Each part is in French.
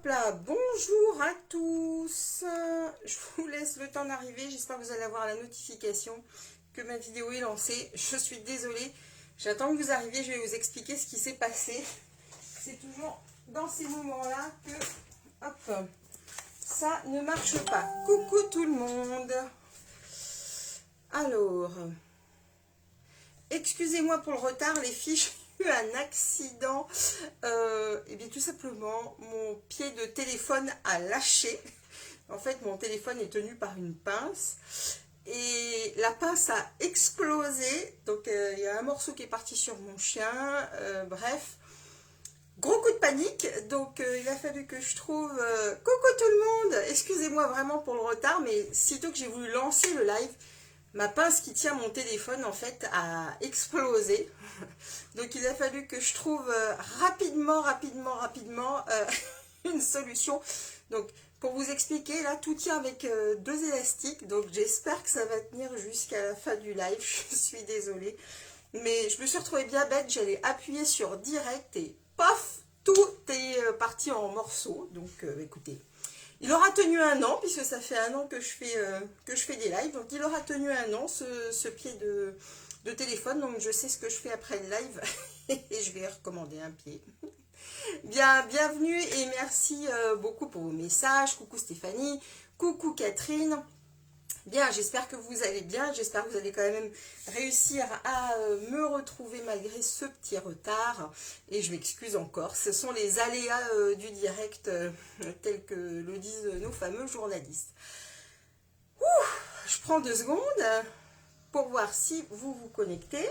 Hop là, bonjour à tous. Je vous laisse le temps d'arriver. J'espère que vous allez avoir la notification que ma vidéo est lancée. Je suis désolée. J'attends que vous arriviez. Je vais vous expliquer ce qui s'est passé. C'est toujours dans ces moments-là que hop, ça ne marche pas. Coucou tout le monde. Alors, excusez-moi pour le retard, les filles. J'ai eu un accident. Et bien tout simplement, mon pied de téléphone a lâché. En fait, mon téléphone est tenu par une pince. Et la pince a explosé. Donc, il y a un morceau qui est parti sur mon chien. Bref, gros coup de panique. Donc, il a fallu que je trouve... coucou tout le monde. Excusez-moi vraiment pour le retard. Mais sitôt que j'ai voulu lancer le live, ma pince qui tient mon téléphone, en fait, a explosé. Donc, il a fallu que je trouve rapidement une solution. Donc, pour vous expliquer, là, tout tient avec deux élastiques. Donc, j'espère que ça va tenir jusqu'à la fin du live. Je suis désolée. Mais je me suis retrouvée bien bête. J'allais appuyer sur direct et paf, tout est parti en morceaux. Donc, écoutez. Il aura tenu un an, puisque ça fait un an que je fais des lives. Donc, il aura tenu un an, ce pied de téléphone. Donc, je sais ce que je fais après le live. Et je vais recommander un pied. Bien, bienvenue et merci beaucoup pour vos messages. Coucou Stéphanie, coucou Catherine. Bien, j'espère que vous allez bien. J'espère que vous allez quand même réussir à me retrouver malgré ce petit retard. Et je m'excuse encore. Ce sont les aléas du direct, tels que le disent nos fameux journalistes. Ouh, je prends 2 secondes pour voir si vous vous connectez.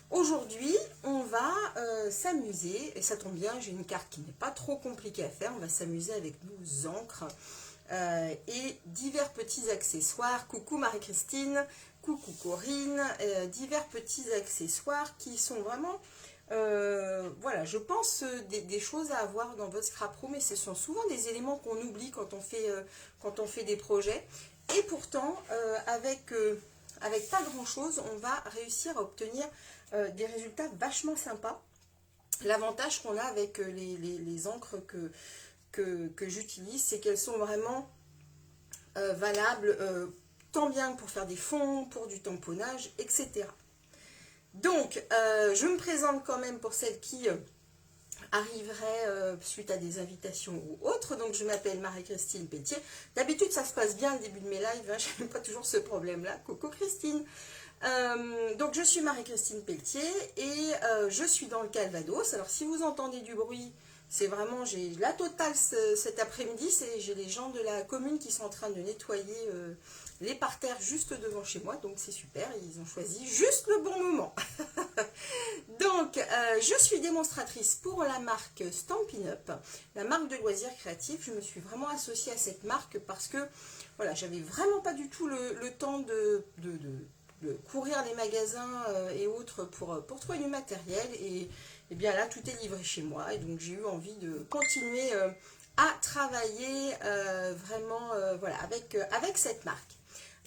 Aujourd'hui, on va s'amuser, et ça tombe bien, j'ai une carte qui n'est pas trop compliquée à faire. On va s'amuser avec nos encres et divers petits accessoires. Coucou Marie-Christine, coucou Corinne, divers petits accessoires qui sont vraiment, voilà, je pense des choses à avoir dans votre scrap room, et ce sont souvent des éléments qu'on oublie quand on fait des projets. Et pourtant, avec pas grand chose, on va réussir à obtenir des résultats vachement sympas. L'avantage qu'on a avec les encres que j'utilise, c'est qu'elles sont vraiment valables tant bien pour faire des fonds, pour du tamponnage, etc. Donc, je me présente quand même pour celles qui arriveraient suite à des invitations ou autres. Donc, je m'appelle Marie-Christine Pelletier. D'habitude, ça se passe bien le début de mes lives, hein, je n'ai pas toujours ce problème-là. Coucou Christine. Donc je suis Marie-Christine Pelletier et je suis dans le Calvados. Alors si vous entendez du bruit, c'est vraiment, j'ai la totale cet après-midi, j'ai les gens de la commune qui sont en train de nettoyer les parterres juste devant chez moi, donc c'est super, ils ont choisi juste le bon moment. Donc je suis démonstratrice pour la marque Stampin' Up, la marque de loisirs créatifs. Je me suis vraiment associée à cette marque parce que voilà, j'avais vraiment pas du tout le temps de courir les magasins et autres pour trouver du matériel, et bien là tout est livré chez moi, et donc j'ai eu envie de continuer à travailler vraiment voilà, avec cette marque.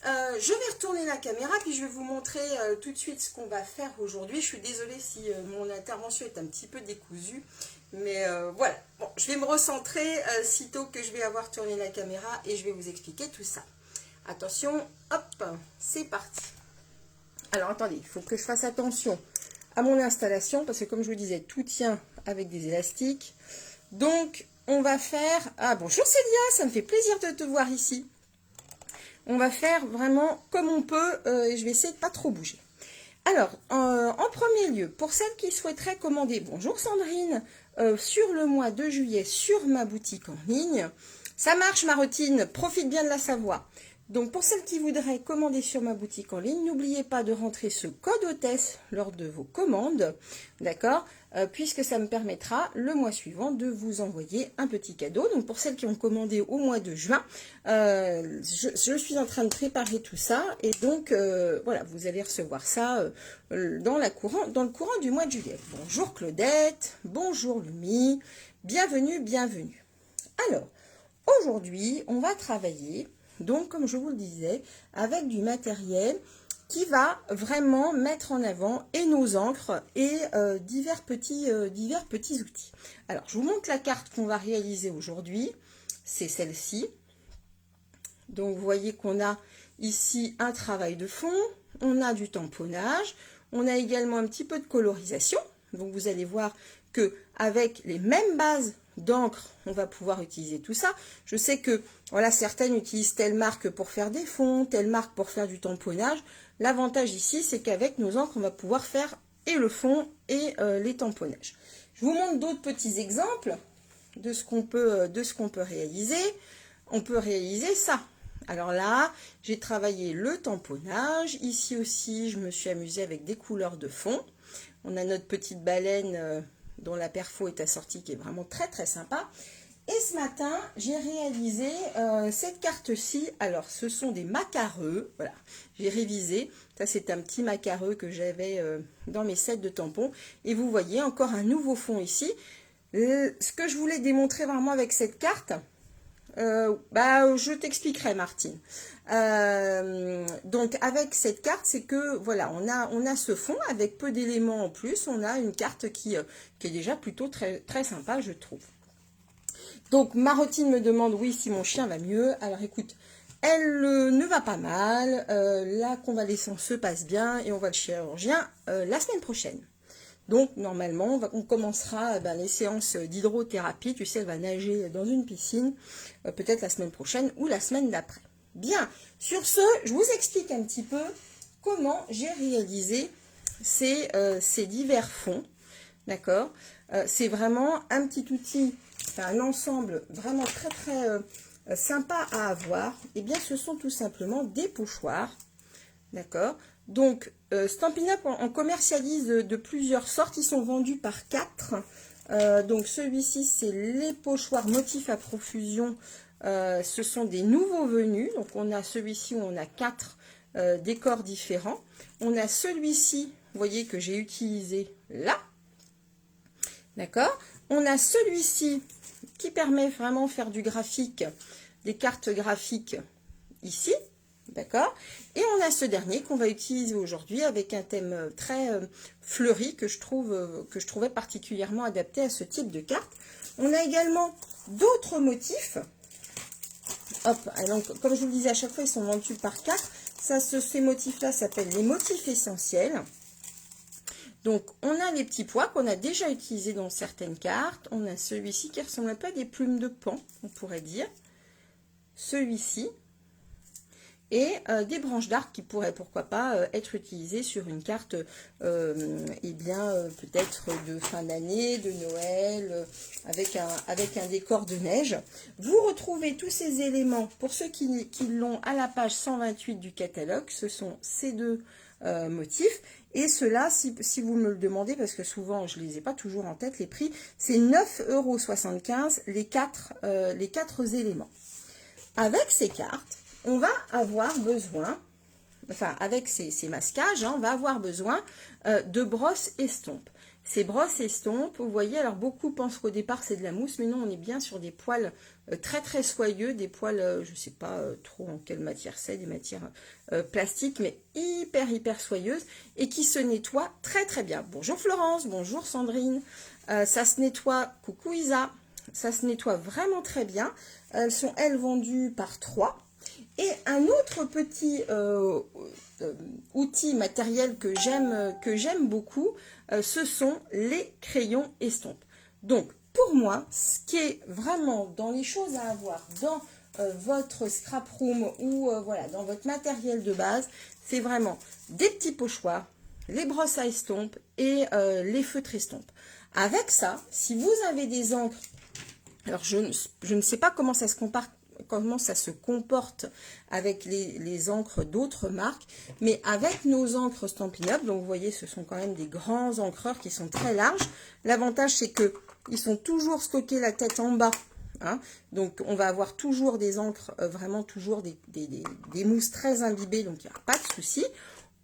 Je vais retourner la caméra puis je vais vous montrer tout de suite ce qu'on va faire aujourd'hui. Je suis désolée si mon intervention est un petit peu décousue, mais voilà, bon, je vais me recentrer sitôt que je vais avoir tourné la caméra et je vais vous expliquer tout ça. Attention, hop, c'est parti. Alors attendez, il faut que je fasse attention à mon installation parce que comme je vous disais, tout tient avec des élastiques. Donc on va faire... Ah bonjour Célia, ça me fait plaisir de te voir ici. On va faire vraiment comme on peut et je vais essayer de pas trop bouger. Alors, en premier lieu, pour celles qui souhaiteraient commander, bonjour Sandrine, sur le mois de juillet sur ma boutique en ligne, ça marche Marotine, profite bien de la Savoie. Donc, pour celles qui voudraient commander sur ma boutique en ligne, n'oubliez pas de rentrer ce code hôtesse lors de vos commandes, d'accord, puisque ça me permettra le mois suivant de vous envoyer un petit cadeau. Donc, pour celles qui ont commandé au mois de juin, je suis en train de préparer tout ça, et donc, voilà, vous allez recevoir ça dans le courant du mois de juillet. Bonjour Claudette, bonjour Lumi, bienvenue, bienvenue. Alors, aujourd'hui, on va travailler... Donc, comme je vous le disais, avec du matériel qui va vraiment mettre en avant et nos encres et divers petits outils. Alors, je vous montre la carte qu'on va réaliser aujourd'hui. C'est celle-ci. Donc, vous voyez qu'on a ici un travail de fond, on a du tamponnage, on a également un petit peu de colorisation. Donc, vous allez voir que avec les mêmes bases d'encre, on va pouvoir utiliser tout ça. Je sais que voilà, certaines utilisent telle marque pour faire des fonds, telle marque pour faire du tamponnage. L'avantage ici, c'est qu'avec nos encres, on va pouvoir faire et le fond et les tamponnages. Je vous montre d'autres petits exemples de ce qu'on peut réaliser. On peut réaliser ça. Alors là, j'ai travaillé le tamponnage. Ici aussi, je me suis amusée avec des couleurs de fond. On a notre petite baleine dont la perfo est assortie, qui est vraiment très très sympa. Et ce matin, j'ai réalisé cette carte-ci. Alors, ce sont des macareux. Voilà, j'ai révisé. Ça, c'est un petit macareux que j'avais dans mes sets de tampons. Et vous voyez encore un nouveau fond ici. Ce que je voulais démontrer vraiment avec cette carte, je t'expliquerai, Martine. Donc, avec cette carte, c'est que, voilà, on a ce fond avec peu d'éléments en plus. On a une carte qui est déjà plutôt très, très sympa, je trouve. Donc, Marotine me demande, oui, si mon chien va mieux. Alors, écoute, elle ne va pas mal. La convalescence se passe bien et on va le chirurgien la semaine prochaine. Donc, normalement, on commencera les séances d'hydrothérapie. Tu sais, elle va nager dans une piscine, peut-être la semaine prochaine ou la semaine d'après. Bien, sur ce, je vous explique un petit peu comment j'ai réalisé ces divers fonds. D'accord, c'est vraiment un petit outil, un ensemble vraiment très très sympa à avoir. Et bien, ce sont tout simplement des pochoirs. D'accord, donc Stampin' Up en commercialise de plusieurs sortes. Ils sont vendus par 4. Donc celui-ci, c'est les pochoirs motifs à profusion. Ce sont des nouveaux venus. Donc on a celui-ci où on a 4 décors différents. On a celui-ci, vous voyez, que j'ai utilisé là. D'accord. On a celui-ci qui permet vraiment de faire du graphique, des cartes graphiques ici. D'accord. Et on a ce dernier qu'on va utiliser aujourd'hui avec un thème très fleuri que je trouvais particulièrement adapté à ce type de carte. On a également d'autres motifs. Hop, donc, comme je vous le disais, à chaque fois, ils sont vendus par 4. Ces motifs-là s'appellent les motifs essentiels. Donc, on a les petits pois qu'on a déjà utilisés dans certaines cartes. On a celui-ci qui ressemble un peu à des plumes de paon, on pourrait dire. Celui-ci. Et des branches d'arc qui pourraient, pourquoi pas, être utilisées sur une carte, peut-être de fin d'année, de Noël, avec un décor de neige. Vous retrouvez tous ces éléments, pour ceux qui l'ont à la page 128 du catalogue, ce sont ces deux motifs. Et ceux-là, si vous me le demandez, parce que souvent je ne les ai pas toujours en tête, les prix, c'est 9,75 € les quatre éléments. Avec ces cartes, on va avoir besoin, enfin avec ces masquages, on va avoir besoin de brosses estompes. Ces brosses estompes, vous voyez, alors beaucoup pensent qu'au départ c'est de la mousse, mais non, on est bien sur des poils très très soyeux, des poils, je ne sais pas trop en quelle matière c'est, des matières plastiques, mais hyper soyeuses, et qui se nettoient très très bien. Bonjour Florence, bonjour Sandrine, ça se nettoie, coucou Isa, ça se nettoie vraiment très bien. Elles sont, vendues par 3. Et un autre petit outil matériel que j'aime beaucoup, ce sont les crayons estampes. Donc, pour moi, ce qui est vraiment dans les choses à avoir dans votre scrap room ou voilà, dans votre matériel de base, c'est vraiment des petits pochoirs, les brosses à estampes et les feutres estampes. Avec ça, si vous avez des encres, alors je ne sais pas comment ça se comporte avec les encres d'autres marques, mais avec nos encres Stampin' Up, donc vous voyez, ce sont quand même des grands encreurs qui sont très larges. L'avantage, c'est que ils sont toujours stockés la tête en bas. Hein, donc on va avoir toujours des encres, vraiment toujours des mousses très imbibées, donc il n'y a pas de souci.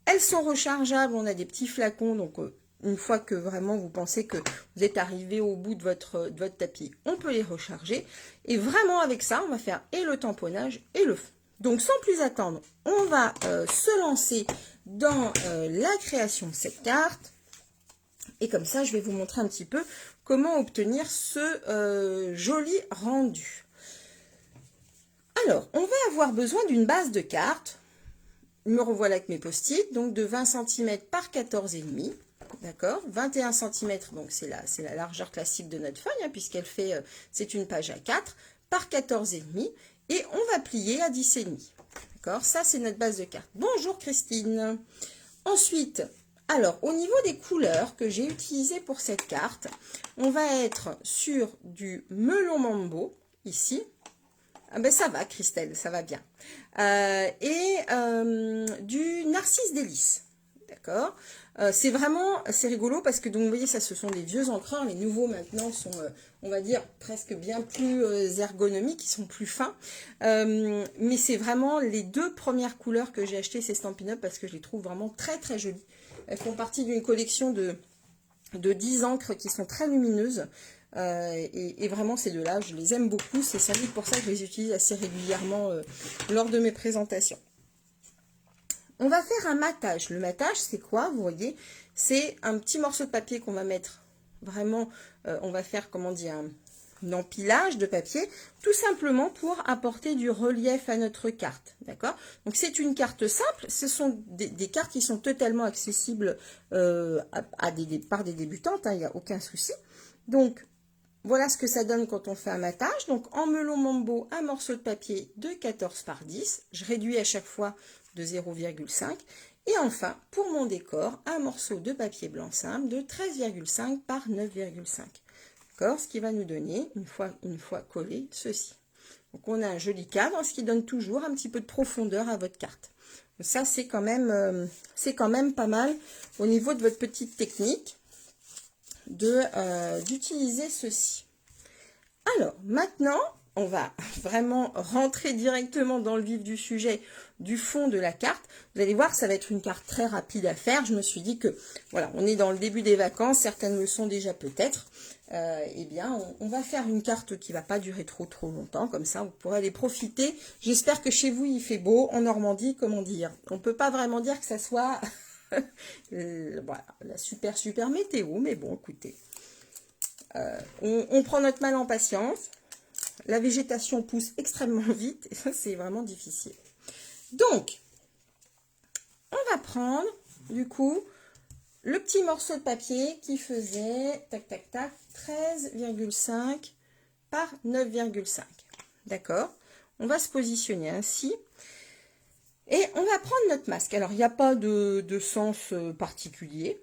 Elles sont rechargeables, on a des petits flacons, donc une fois que vraiment vous pensez que vous êtes arrivé au bout de votre tapis, on peut les recharger. Et vraiment avec ça, on va faire et le tamponnage et le fond. Donc sans plus attendre, on va se lancer dans la création de cette carte. Et comme ça, je vais vous montrer un petit peu comment obtenir ce joli rendu. Alors, on va avoir besoin d'une base de cartes. Me revoilà avec mes post-it, donc de 20 cm par 14,5. D'accord, 21 cm, donc c'est la largeur classique de notre feuille, hein, puisqu'elle fait, c'est une page A4, par 14,5, et on va plier à 10,5. D'accord, ça c'est notre base de carte. Bonjour Christine. Ensuite, alors au niveau des couleurs que j'ai utilisées pour cette carte, on va être sur du melon mambo, ici. Ah ben ça va Christelle, ça va bien. Du narcisse délice. D'accord, c'est rigolo parce que donc vous voyez ça, ce sont des vieux encreurs. Les nouveaux maintenant sont on va dire presque bien plus ergonomiques, ils sont plus fins, mais c'est vraiment les deux premières couleurs que j'ai achetées, ces Stampin' Up, parce que je les trouve vraiment très très jolies. Elles font partie d'une collection de 10 encres qui sont très lumineuses. Et vraiment ces deux-là, je les aime beaucoup. C'est sans doute pour ça que je les utilise assez régulièrement lors de mes présentations. On va faire un matage. Le matage, c'est quoi? Vous voyez, c'est un petit morceau de papier qu'on va mettre vraiment, on va faire, comment dire, un empilage de papier, tout simplement pour apporter du relief à notre carte. D'accord? Donc, c'est une carte simple. Ce sont des cartes qui sont totalement accessibles par des débutantes, hein, il n'y a aucun souci. Donc, voilà ce que ça donne quand on fait un matage. Donc, en melon mambo, un morceau de papier de 14 par 10. Je réduis à chaque fois de 0,5. Et enfin, pour mon décor, un morceau de papier blanc simple de 13,5 par 9,5. D'accord, ce qui va nous donner, une fois collé, ceci. Donc, on a un joli cadre, ce qui donne toujours un petit peu de profondeur à votre carte. Donc, ça, c'est quand même pas mal au niveau de votre petite technique d'utiliser ceci. Alors, maintenant, on va vraiment rentrer directement dans le vif du sujet, du fond de la carte. Vous allez voir, ça va être une carte très rapide à faire. Je me suis dit que, voilà, on est dans le début des vacances, certaines le sont déjà peut-être. Eh bien, on va faire une carte qui ne va pas durer trop longtemps, comme ça, vous pourrez aller profiter. J'espère que chez vous, il fait beau. En Normandie, comment dire, on ne peut pas vraiment dire que ça soit voilà, la super météo, mais bon, écoutez, on prend notre mal en patience. La végétation pousse extrêmement vite et ça, c'est vraiment difficile. Donc, on va prendre, du coup, le petit morceau de papier qui faisait, tac, tac, tac, 13,5 par 9,5. D'accord? On va se positionner ainsi. Et on va prendre notre masque. Alors, il n'y a pas de sens particulier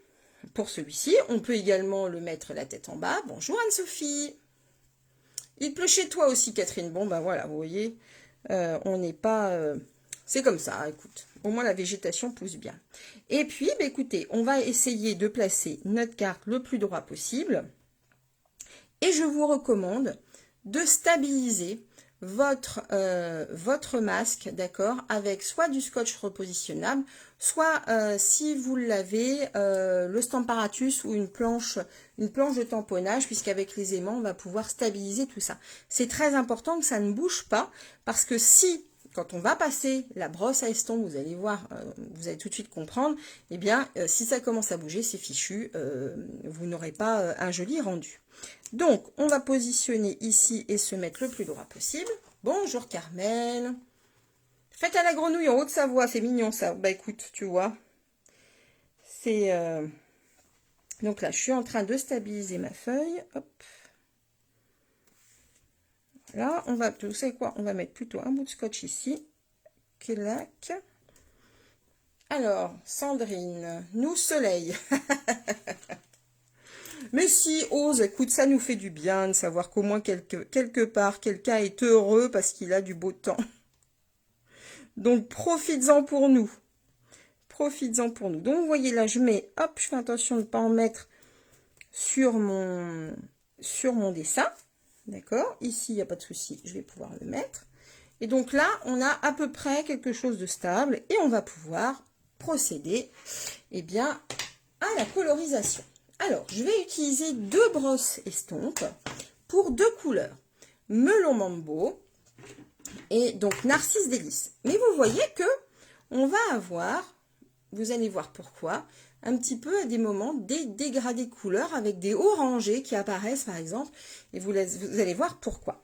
pour celui-ci. On peut également le mettre la tête en bas. Bonjour Anne-Sophie. Il pleut chez toi aussi, Catherine. Bon, ben voilà, vous voyez, on n'est pas... c'est comme ça, écoute. Au moins, la végétation pousse bien. Et puis, ben, écoutez, on va essayer de placer notre carte le plus droit possible. Et je vous recommande de stabiliser votre masque, d'accord, avec soit du scotch repositionnable, soit si vous l'avez, le Stamparatus ou une planche de tamponnage, puisqu'avec les aimants, on va pouvoir stabiliser tout ça. C'est très important que ça ne bouge pas, parce que si, quand on va passer la brosse à estompe, vous allez voir, vous allez tout de suite comprendre, eh bien, si ça commence à bouger, c'est fichu, vous n'aurez pas un joli rendu. Donc, on va positionner ici et se mettre le plus droit possible. Bonjour Carmel. Faites à la grenouille en Haute-Savoie, c'est mignon ça. Bah écoute, tu vois. C'est... Donc là, je suis en train de stabiliser ma feuille. Hop. Là, on va... Vous savez quoi? On va mettre plutôt un bout de scotch ici. Clac. Alors, Sandrine, nous soleil. Mais si, ose, écoute, ça nous fait du bien de savoir qu'au moins quelque part, quelqu'un est heureux parce qu'il a du beau temps. Donc, profites-en pour nous. Profites-en pour nous. Donc, vous voyez là, je mets, hop, je fais attention de ne pas en mettre sur mon dessin. D'accord? Ici, il n'y a pas de souci, je vais pouvoir le mettre. Et donc là, on a à peu près quelque chose de stable et on va pouvoir procéder, eh bien, à la colorisation. Alors, je vais utiliser deux brosses estompes pour deux couleurs. Melon mambo et donc narcisse délice. Mais vous voyez que on va avoir vous allez voir pourquoi, un petit peu à des moments des dégradés de couleurs avec des orangés qui apparaissent par exemple, et vous allez voir pourquoi.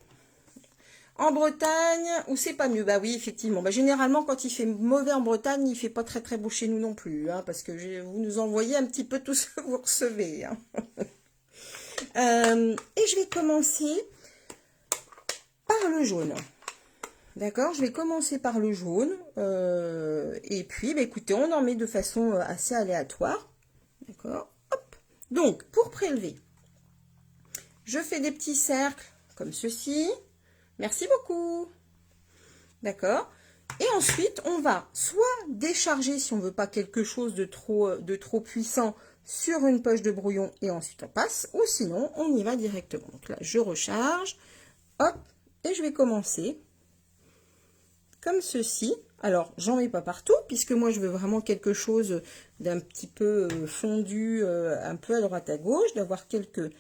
En Bretagne, où c'est pas mieux? Bah oui, effectivement. Bah, généralement, quand il fait mauvais en Bretagne, il fait pas très très beau chez nous non plus, hein, parce que vous nous envoyez un petit peu tout ce que vous recevez. Hein. Et je vais commencer par le jaune. D'accord, je vais commencer par le jaune. Et puis, bah, écoutez, on en met de façon assez aléatoire. D'accord. Hop. Donc, pour prélever, je fais des petits cercles comme ceci. Merci beaucoup. D'accord. Et ensuite, on va soit décharger, si on ne veut pas quelque chose de trop puissant, sur une poche de brouillon et ensuite on passe, ou sinon, on y va directement. Donc là, je recharge, hop, et je vais commencer comme ceci. Alors, j'en mets pas partout, puisque moi, je veux vraiment quelque chose d'un petit peu fondu, un peu à droite à gauche, d'avoir quelques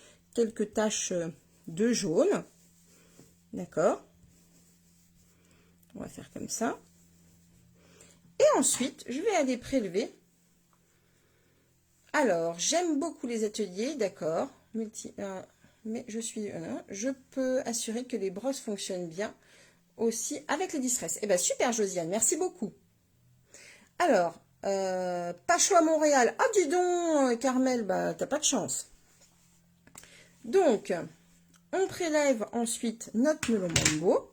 taches de jaune. D'accord. On va faire comme ça. Et ensuite, je vais aller prélever. Alors, j'aime beaucoup les ateliers, d'accord. Mais je peux assurer que les brosses fonctionnent bien aussi avec les Distress. Eh bien, super, Josiane, merci beaucoup. Alors, Pachot à Montréal. Ah, dis donc, Carmel, bah, t'as pas de chance. Donc, on prélève ensuite notre melon mambo.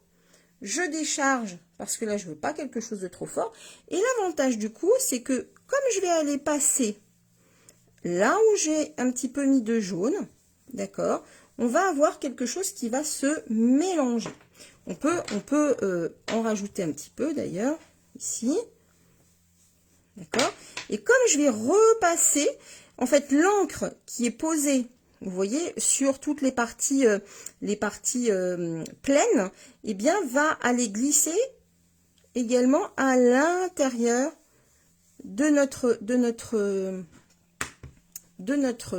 Je décharge parce que là, je veux pas quelque chose de trop fort. Et l'avantage du coup, c'est que comme je vais aller passer là où j'ai un petit peu mis de jaune, d'accord, on va avoir quelque chose qui va se mélanger. On peut en rajouter un petit peu d'ailleurs, ici. D'accord. Et comme je vais repasser, en fait, l'encre qui est posée, vous voyez, sur toutes les parties pleines, eh bien, va aller glisser également à l'intérieur de notre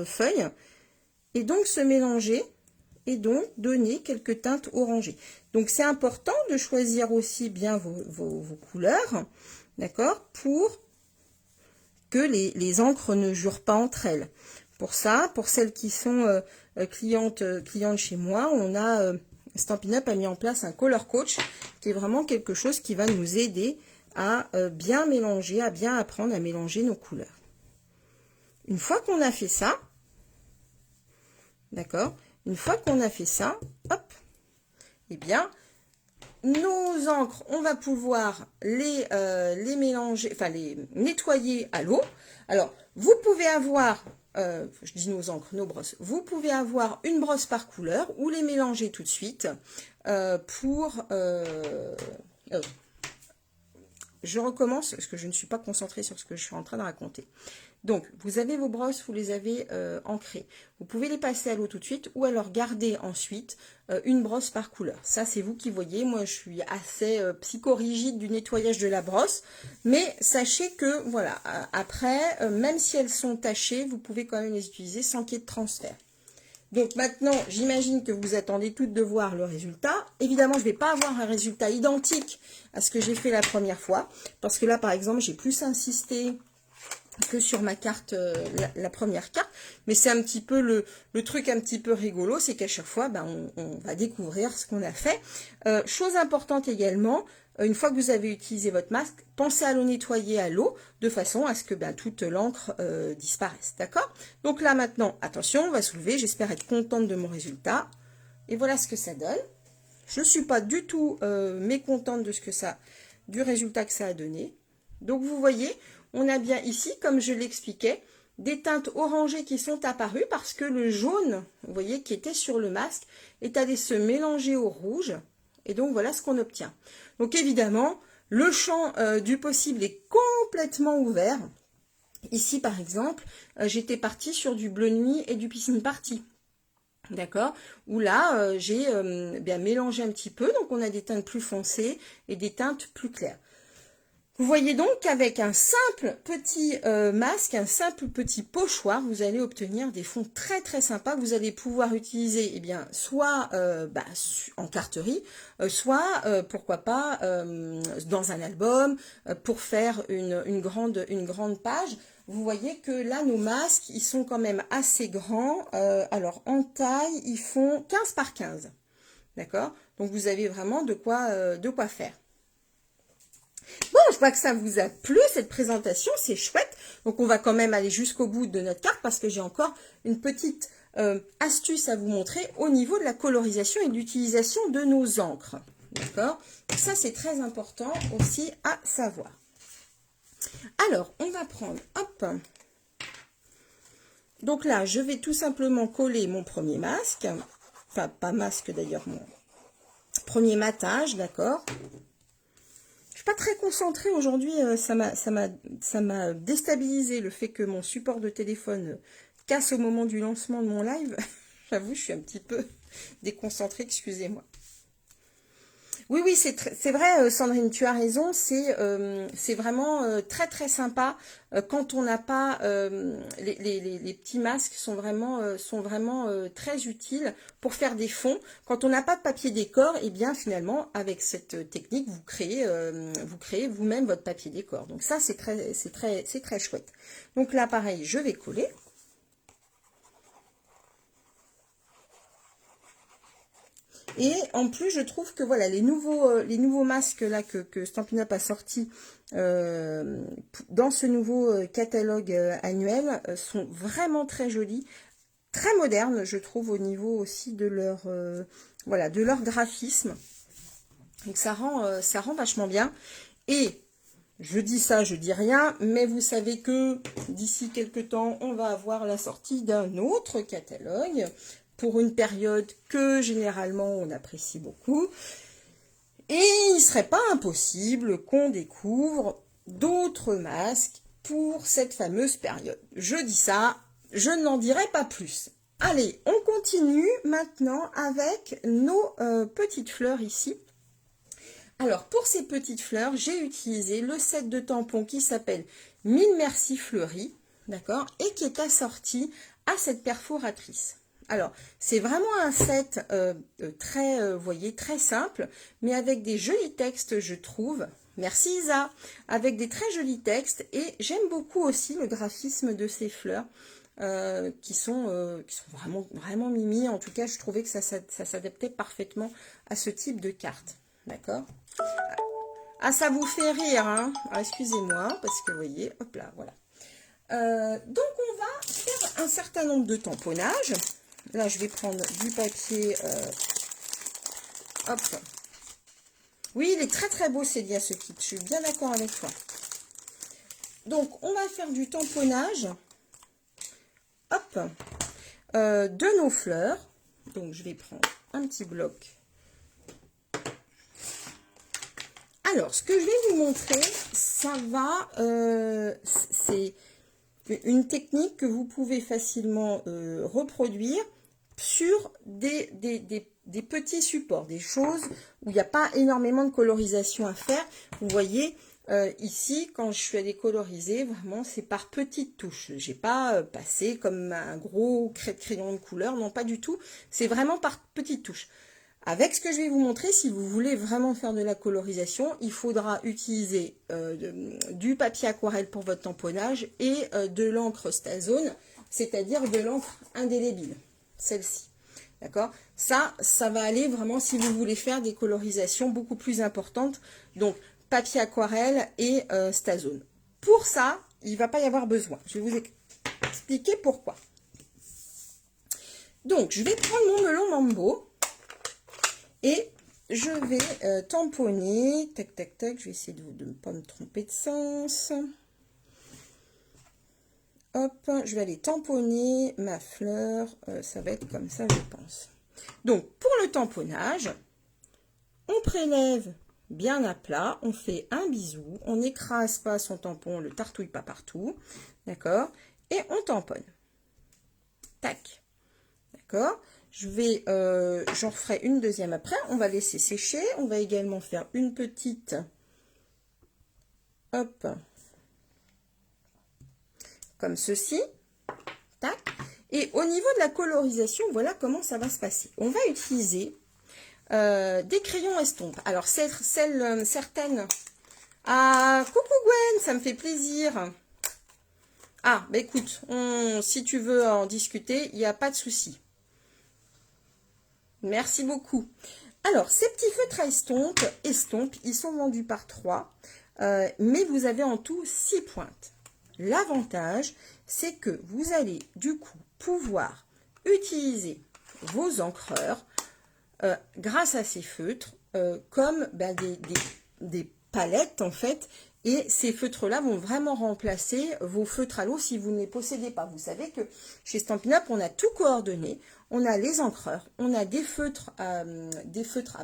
feuille et donc se mélanger et donc donner quelques teintes orangées. Donc, c'est important de choisir aussi bien vos couleurs, d'accord, pour que les encres ne jurent pas entre elles. Pour ça, pour celles qui sont clientes chez moi, on a Stampin' Up a mis en place un color coach qui est vraiment quelque chose qui va nous aider à bien mélanger, à bien apprendre à mélanger nos couleurs. Une fois qu'on a fait ça, d'accord, une fois qu'on a fait ça, hop, eh bien, nos encres, on va pouvoir les mélanger, enfin les nettoyer à l'eau. Alors, vous pouvez avoir, je dis nos encres, nos brosses, vous pouvez avoir une brosse par couleur ou les mélanger tout de suite je recommence parce que je ne suis pas concentrée sur ce que je suis en train de raconter. Donc, vous avez vos brosses, vous les avez ancrées. Vous pouvez les passer à l'eau tout de suite ou alors garder ensuite une brosse par couleur. Ça, c'est vous qui voyez. Moi, je suis assez psychorigide du nettoyage de la brosse. Mais sachez que, voilà, après, même si elles sont tachées, vous pouvez quand même les utiliser sans qu'il y ait de transfert. Donc maintenant, j'imagine que vous attendez toutes de voir le résultat. Évidemment, je ne vais pas avoir un résultat identique à ce que j'ai fait la première fois. Parce que là, par exemple, j'ai plus insisté que sur ma carte, la première carte. Mais c'est un petit peu le truc un petit peu rigolo, c'est qu'à chaque fois, ben, on va découvrir ce qu'on a fait. Chose importante également, une fois que vous avez utilisé votre masque, pensez à le nettoyer à l'eau, de façon à ce que ben, toute l'encre disparaisse. D'accord? Donc là maintenant, attention, on va soulever, j'espère être contente de mon résultat. Et voilà ce que ça donne. Je ne suis pas du tout mécontente du résultat que ça a donné. Donc vous voyez, on a bien ici, comme je l'expliquais, des teintes orangées qui sont apparues parce que le jaune, vous voyez, qui était sur le masque, est allé se mélanger au rouge. Et donc, voilà ce qu'on obtient. Donc, évidemment, le champ du possible est complètement ouvert. Ici, par exemple, j'étais partie sur du bleu nuit et du piscine party. D'accord? Où là, j'ai bien mélangé un petit peu. Donc, on a des teintes plus foncées et des teintes plus claires. Vous voyez donc qu'avec un simple petit masque, un simple petit pochoir, vous allez obtenir des fonds très très sympas que vous allez pouvoir utiliser eh bien, soit en carterie, soit pourquoi pas dans un album pour faire une grande page. Vous voyez que là, nos masques, ils sont quand même assez grands. Alors, en taille, ils font 15 par 15. D'accord? Donc, vous avez vraiment de quoi faire. Bon, je vois que ça vous a plu, cette présentation, c'est chouette. Donc, on va quand même aller jusqu'au bout de notre carte parce que j'ai encore une petite astuce à vous montrer au niveau de la colorisation et de l'utilisation de nos encres. D'accord? Ça, c'est très important aussi à savoir. Alors, on va prendre, hop. Donc là, je vais tout simplement coller mon premier masque. Enfin, pas masque d'ailleurs, mon premier matage, d'accord? Je suis pas très concentrée aujourd'hui, ça m'a déstabilisé le fait que mon support de téléphone casse au moment du lancement de mon live. J'avoue, je suis un petit peu déconcentrée, excusez-moi. Oui, oui, c'est vrai, Sandrine, tu as raison, c'est vraiment très très sympa quand on n'a pas les petits masques sont vraiment très utiles pour faire des fonds. Quand on n'a pas de papier décor, et bien finalement avec cette technique vous créez vous-même votre papier décor. Donc ça c'est très chouette. Donc là pareil, je vais coller. Et en plus, je trouve que voilà, les nouveaux masques là que Stampin' Up a sorti dans ce nouveau catalogue annuel sont vraiment très jolis, très modernes, je trouve, au niveau aussi de leur voilà, de leur graphisme. Donc ça rend vachement bien. Et je dis ça, je dis rien, mais vous savez que d'ici quelques temps, on va avoir la sortie d'un autre catalogue pour une période que généralement on apprécie beaucoup. Et il ne serait pas impossible qu'on découvre d'autres masques pour cette fameuse période. Je dis ça, je n'en dirai pas plus. Allez, on continue maintenant avec nos petites fleurs ici. Alors, pour ces petites fleurs, j'ai utilisé le set de tampons qui s'appelle 1000 Merci Fleuries, d'accord, et qui est assorti à cette perforatrice. Alors, c'est vraiment un set vous voyez, très simple, mais avec des jolis textes, je trouve. Merci Isa, avec des très jolis textes, et j'aime beaucoup aussi le graphisme de ces fleurs. Qui sont vraiment mimi. En tout cas, je trouvais que ça s'adaptait parfaitement à ce type de carte. D'accord? Ah, ça vous fait rire, hein? Ah, excusez-moi, parce que vous voyez, hop là, voilà. Donc, on va faire un certain nombre de tamponnages. Là, je vais prendre du papier. Hop. Oui, il est très très beau, Célia, ce kit. Je suis bien d'accord avec toi. Donc, on va faire du tamponnage. Hop. De nos fleurs. Donc, je vais prendre un petit bloc. Alors, ce que je vais vous montrer, ça va, c'est une technique que vous pouvez facilement reproduire sur des petits supports, des choses où il n'y a pas énormément de colorisation à faire. Vous voyez, ici, quand je suis allée coloriser, vraiment, c'est par petites touches. J'ai pas passé comme un gros crayon de couleur, non, pas du tout. C'est vraiment par petites touches. Avec ce que je vais vous montrer, si vous voulez vraiment faire de la colorisation, il faudra utiliser du papier aquarelle pour votre tamponnage et de l'encre Stazone, c'est-à-dire de l'encre indélébile, celle-ci. D'accord? Ça va aller vraiment si vous voulez faire des colorisations beaucoup plus importantes. Donc, papier aquarelle et Stazone. Pour ça, il ne va pas y avoir besoin. Je vais vous expliquer pourquoi. Donc, je vais prendre mon melon Mambo. Et je vais tamponner, tac, tac, tac, je vais essayer de ne pas me tromper de sens. Hop, je vais aller tamponner ma fleur, ça va être comme ça, je pense. Donc, pour le tamponnage, on prélève bien à plat, on fait un bisou, on n'écrase pas son tampon, on ne le tartouille pas partout, d'accord? Et on tamponne. Tac, d'accord? J'en ferai une deuxième après. On va laisser sécher. On va également faire une petite, hop, comme ceci, tac. Et au niveau de la colorisation, voilà comment ça va se passer. On va utiliser des crayons estompes. Alors, certaines... Ah, coucou Gwen, ça me fait plaisir. Ah, bah écoute, si tu veux en discuter, il n'y a pas de souci. Merci beaucoup. Alors, ces petits feutres à estompes, ils sont vendus par 3, mais vous avez en tout 6 pointes. L'avantage, c'est que vous allez du coup pouvoir utiliser vos encreurs grâce à ces feutres comme ben, des palettes en fait. Et ces feutres-là vont vraiment remplacer vos feutres à l'eau si vous ne les possédez pas. Vous savez que chez Stampin' Up, on a tout coordonné. On a les encreurs, on a des feutres à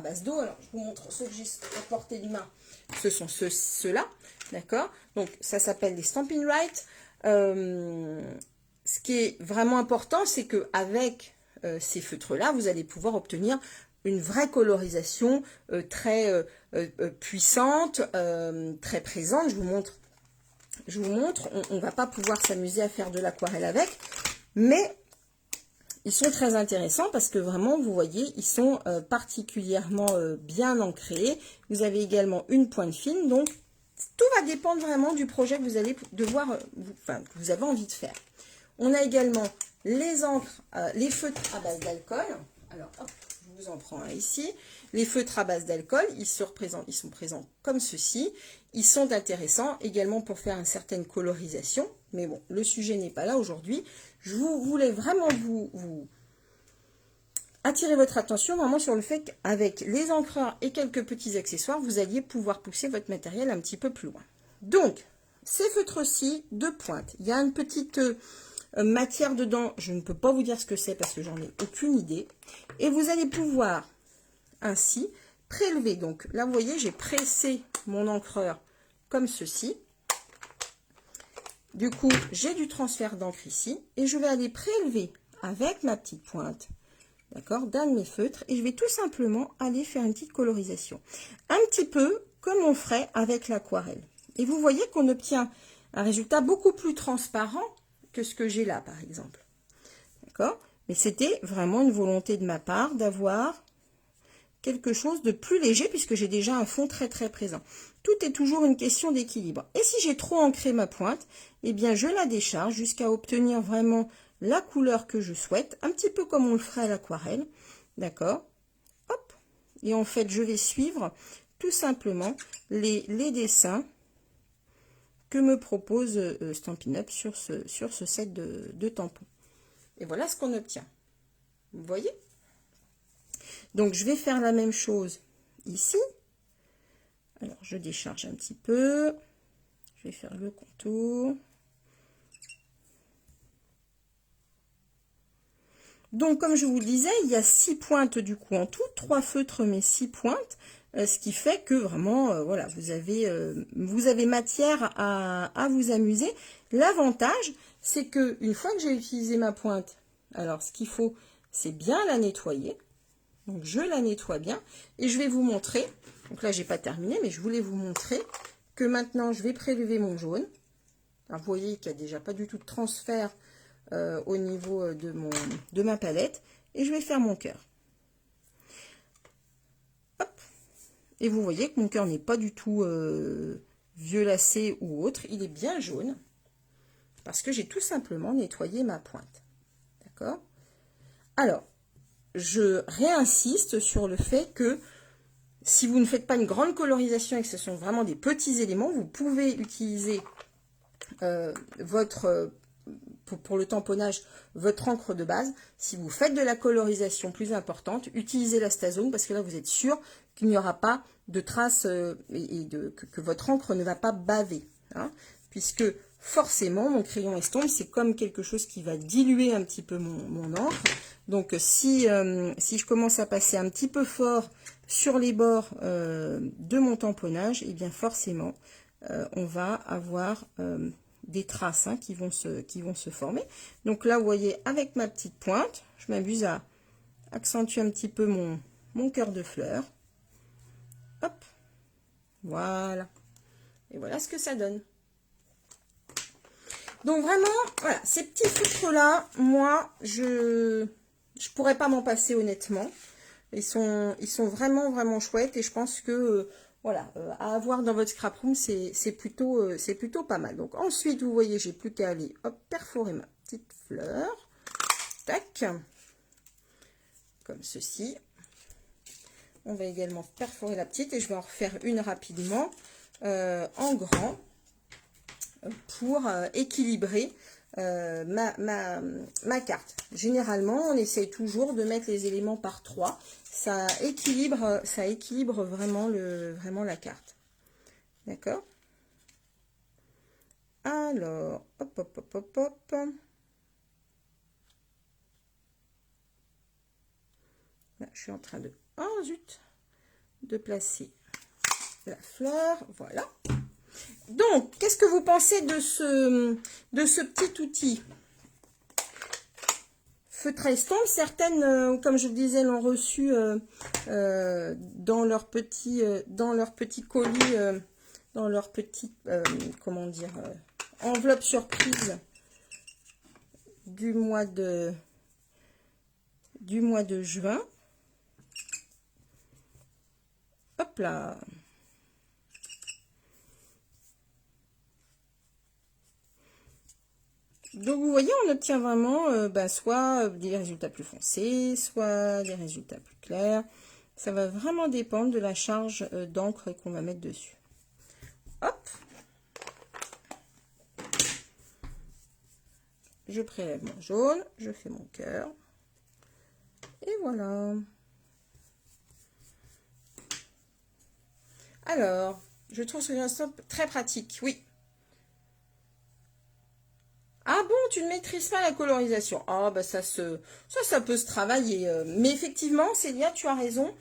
base d'eau. Alors, je vous montre ceux que j'ai à portée de main. Ce sont ceux-là, d'accord? Donc, ça s'appelle les Stampin' Right. Ce qui est vraiment important, c'est qu'avec ces feutres-là, vous allez pouvoir obtenir une vraie colorisation très puissante, très présente. Je vous montre. On ne va pas pouvoir s'amuser à faire de l'aquarelle avec, mais ils sont très intéressants parce que vraiment, vous voyez, ils sont particulièrement bien ancrés. Vous avez également une pointe fine, donc tout va dépendre vraiment du projet que vous allez devoir, que vous avez envie de faire. On a également les encres, les feutres à base d'alcool. Alors, hop, je vous en prends un ici. Les feutres à base d'alcool, ils sont présents comme ceci. Ils sont intéressants également pour faire une certaine colorisation. Mais bon, le sujet n'est pas là aujourd'hui. Je voulais vraiment vous attirer votre attention vraiment sur le fait qu'avec les encreurs et quelques petits accessoires, vous alliez pouvoir pousser votre matériel un petit peu plus loin. Donc, ces feutres-ci de pointe, il y a une petite matière dedans. Je ne peux pas vous dire ce que c'est parce que j'en ai aucune idée. Et vous allez pouvoir ainsi prélever. Donc là, vous voyez, j'ai pressé mon encreur comme ceci. Du coup, j'ai du transfert d'encre ici et je vais aller prélever avec ma petite pointe, d'accord, d'un de mes feutres et je vais tout simplement aller faire une petite colorisation. Un petit peu comme on ferait avec l'aquarelle. Et vous voyez qu'on obtient un résultat beaucoup plus transparent que ce que j'ai là, par exemple. D'accord? Mais c'était vraiment une volonté de ma part d'avoir quelque chose de plus léger puisque j'ai déjà un fond très très présent. Tout est toujours une question d'équilibre. Et si j'ai trop ancré ma pointe, eh bien je la décharge jusqu'à obtenir vraiment la couleur que je souhaite, un petit peu comme on le ferait à l'aquarelle. D'accord? Hop. Et en fait, je vais suivre tout simplement les dessins que me propose Stampin' Up sur ce set de tampons. Et voilà ce qu'on obtient. Vous voyez? Donc, je vais faire la même chose ici. Alors, je décharge un petit peu. Je vais faire le contour. Donc, comme je vous le disais, il y a 6 pointes du coup en tout. 3 feutres, mais 6 pointes. Ce qui fait que vraiment, voilà, vous avez matière à vous amuser. L'avantage, c'est que une fois que j'ai utilisé ma pointe, alors ce qu'il faut, c'est bien la nettoyer. Donc, je la nettoie bien et je vais vous montrer. Donc là, j'ai pas terminé, mais je voulais vous montrer que maintenant, je vais prélever mon jaune. Alors, vous voyez qu'il n'y a déjà pas du tout de transfert au niveau de ma palette. Et je vais faire mon cœur. Hop. Et vous voyez que mon cœur n'est pas du tout violacé ou autre. Il est bien jaune parce que j'ai tout simplement nettoyé ma pointe. D'accord? Alors, je réinsiste sur le fait que si vous ne faites pas une grande colorisation et que ce sont vraiment des petits éléments, vous pouvez utiliser pour le tamponnage, votre encre de base. Si vous faites de la colorisation plus importante, utilisez la Sta-Zone parce que là, vous êtes sûr qu'il n'y aura pas de traces que votre encre ne va pas baver. Hein, puisque forcément, mon crayon estompe, c'est comme quelque chose qui va diluer un petit peu mon encre. Donc, si je commence à passer un petit peu fort sur les bords de mon tamponnage, et bien forcément, on va avoir des traces qui vont se former. Donc là, vous voyez, avec ma petite pointe, je m'amuse à accentuer un petit peu mon cœur de fleur. Hop, voilà. Et voilà ce que ça donne. Donc vraiment, voilà, ces petits feutres-là, moi, je pourrais pas m'en passer honnêtement. Ils sont vraiment chouettes et je pense que voilà, à avoir dans votre scrap room, c'est plutôt pas mal. Donc ensuite, vous voyez, j'ai plus qu'à aller hop, perforer ma petite fleur. Tac. Comme ceci. On va également perforer la petite et je vais en refaire une rapidement en grand pour équilibrer ma carte. Généralement, on essaye toujours de mettre les éléments par 3. Ça équilibre vraiment la carte. D'accord? Alors, hop, hop, hop, hop, hop. Là, je suis en train de... Oh, zut! De placer la fleur. Voilà. Donc, qu'est-ce que vous pensez de ce petit outil? Feutre à estompe, certaines, comme je le disais, l'ont reçu dans leur petit colis, dans leur petite, comment dire, enveloppe surprise du mois de juin. Hop là. Donc, vous voyez, on obtient vraiment soit des résultats plus foncés, soit des résultats plus clairs. Ça va vraiment dépendre de la charge d'encre qu'on va mettre dessus. Hop. Je prélève mon jaune, je fais mon cœur. Et voilà. Alors, je trouve ce stop très pratique, oui. Ah bon, tu ne maîtrises pas la colorisation. Ah bah ça peut se travailler. Mais effectivement, Célia, tu as raison.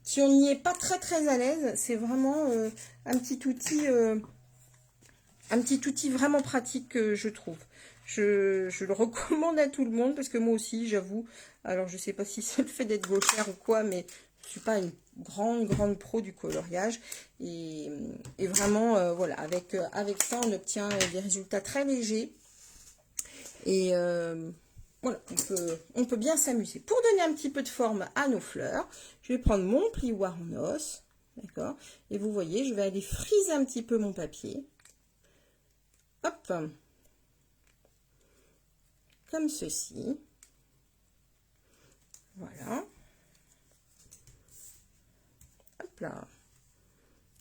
Si on n'y est pas très à l'aise, c'est vraiment un petit outil vraiment pratique que je trouve. Je le recommande à tout le monde parce que moi aussi, j'avoue, alors je sais pas si c'est le fait d'être gauchère ou quoi, mais je suis pas une grande pro du coloriage et vraiment avec ça on obtient des résultats très légers et voilà, on peut bien s'amuser. Pour donner un petit peu de forme à nos fleurs, je vais prendre mon plioir en os, d'accord, et vous voyez, je vais aller friser un petit peu mon papier, hop, comme ceci, voilà. Là.